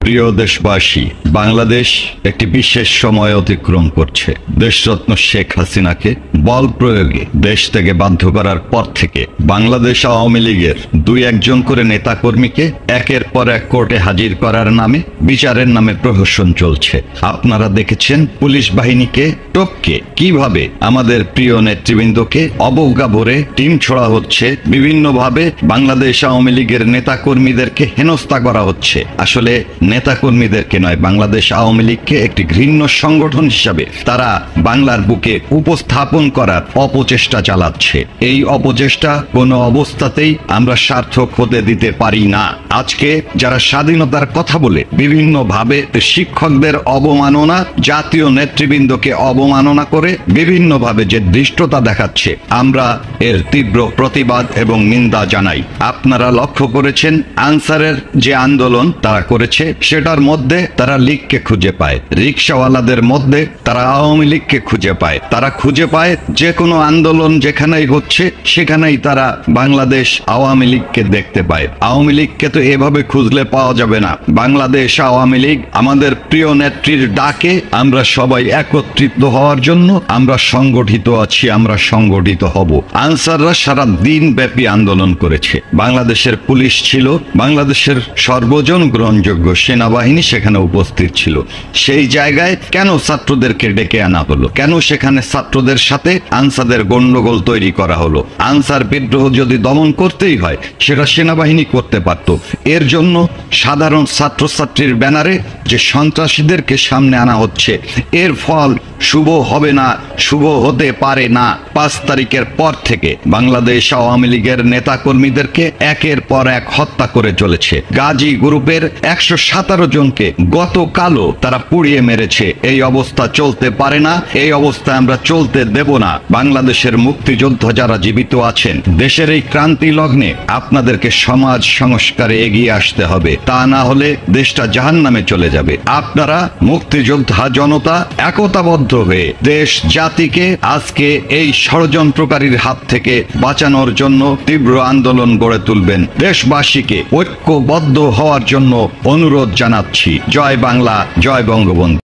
প্রিয় দেশবাসী, বাংলাদেশ একটি বিশেষ সময় অতিক্রম করছে। দেশরত্ন শেখ হাসিনাকে বল প্রয়োগে দেশ থেকে বাধ্য করার পর থেকে বাংলাদেশ আওয়ামী লীগের দুই একজন করে নেতাকর্মীকে একের পর এক কোর্টে হাজির করার নামে বিচারের নামে প্রহসন চলছে। আপনারা দেখেছেন পুলিশ বাহিনীকে টপকে কিভাবে আমাদের প্রিয় নেতৃবৃন্দকে অবজ্ঞা ভরে টিম ছোড়া হচ্ছে, বিভিন্নভাবে বাংলাদেশ আওয়ামী লীগের নেতাকর্মীদেরকে হেনস্থা করা হচ্ছে। আসলে নেতাকর্মীদেরকে নয়, বাংলাদেশ আওয়ামী লীগকে একটি ঘৃণ্য সংগঠন হিসাবে তারা বাংলার বুকে উপস্থাপন করার অপচেষ্টা চালাচ্ছে। এই অপচেষ্টা কোনো অবস্থাতেই আমরা সার্থক হতে দিতে পারি না। আজকে যারা স্বাধীনতার কথা বলে বিভিন্নভাবে শিক্ষকদের অবমাননা, জাতীয় নেতৃবৃন্দকে অবমাননা করে বিভিন্নভাবে যে ধৃষ্টতা দেখাচ্ছে, আমরা এর তীব্র প্রতিবাদ এবং নিন্দা জানাই। আপনারা লক্ষ্য করেছেন আনসারের যে আন্দোলন তারা করেছে, সেটার মধ্যে তারা লীগকে খুঁজে পায়, রিকশাওয়ালাদের মধ্যে তারা আওয়ামী লীগকে খুঁজে পায়। তারা খুঁজে পায় যে কোনো আন্দোলন যেখানেই হচ্ছে সেখানেই তারা বাংলাদেশ আওয়ামী লীগকে দেখতে পায়। আওয়ামী লীগকে তো এভাবে খুঁজলে পাওয়া যাবে না। বাংলাদেশ আওয়ামী লীগ আমাদের প্রিয় নেত্রীর ডাকে আমরা সবাই একত্রিত হওয়ার জন্য আমরা সংগঠিত আছি, আমরা সংগঠিত হব। আনসাররা সারা দিন ব্যাপী আন্দোলন করেছে। বাংলাদেশের পুলিশ ছিল, বাংলাদেশের সর্বজন গ্রহণযোগ্য সেনাবাহিনী সেখানে উপস্থিত ছিল। সেই জায়গায় কেন ছাত্রদেরকে ডেকে আনা হলো? কেন সেখানে ছাত্রদের সাথে আনসারদের গন্ডগোল তৈরি করা হলো? আনসার বিদ্রোহ যদি দমন করতেই হয় সেটা সেনাবাহিনী করতে পারত। এর জন্য সাধারণ ছাত্রছাত্রীর ব্যানারে যে সন্ত্রাসীদেরকে সামনে আনা হচ্ছে, এর ফল শুভ হবে না, শুভ হতে পারে না। 5 তারিখের পর থেকে বাংলাদেশ আওয়ামী লীগের নেতাকর্মীদেরকে একের পর এক হত্যা করে চলেছে। গাজী গ্রুপের 117 জনকে গতকালও তারা পুড়িয়ে মেরেছে। এই অবস্থা চলতে পারে না, এই অবস্থায় আমরা চলতে দেব না। বাংলাদেশের মুক্তিযোদ্ধা যারা জীবিত আছেন, দেশের এই ক্রান্তি লগ্নে আপনাদেরকে সমাজ সংস্কারে এগিয়ে আসতে হবে, তা না হলে দেশটা জাহান্নামে চলে যাবে। আপনারা মুক্তিযোদ্ধা জনতা একতাবদ্ধ হয়ে দেশ জাতিকে আজকে এই ষড়যন্ত্রকারীর হাত থেকে বাঁচানোর জন্য তীব্র আন্দোলন গড়ে তুলবেন। দেশবাসীকে ঐক্যবদ্ধ হওয়ার জন্য অনুরোধ জানাচ্ছি। জয় বাংলা, জয় বঙ্গবন্ধু।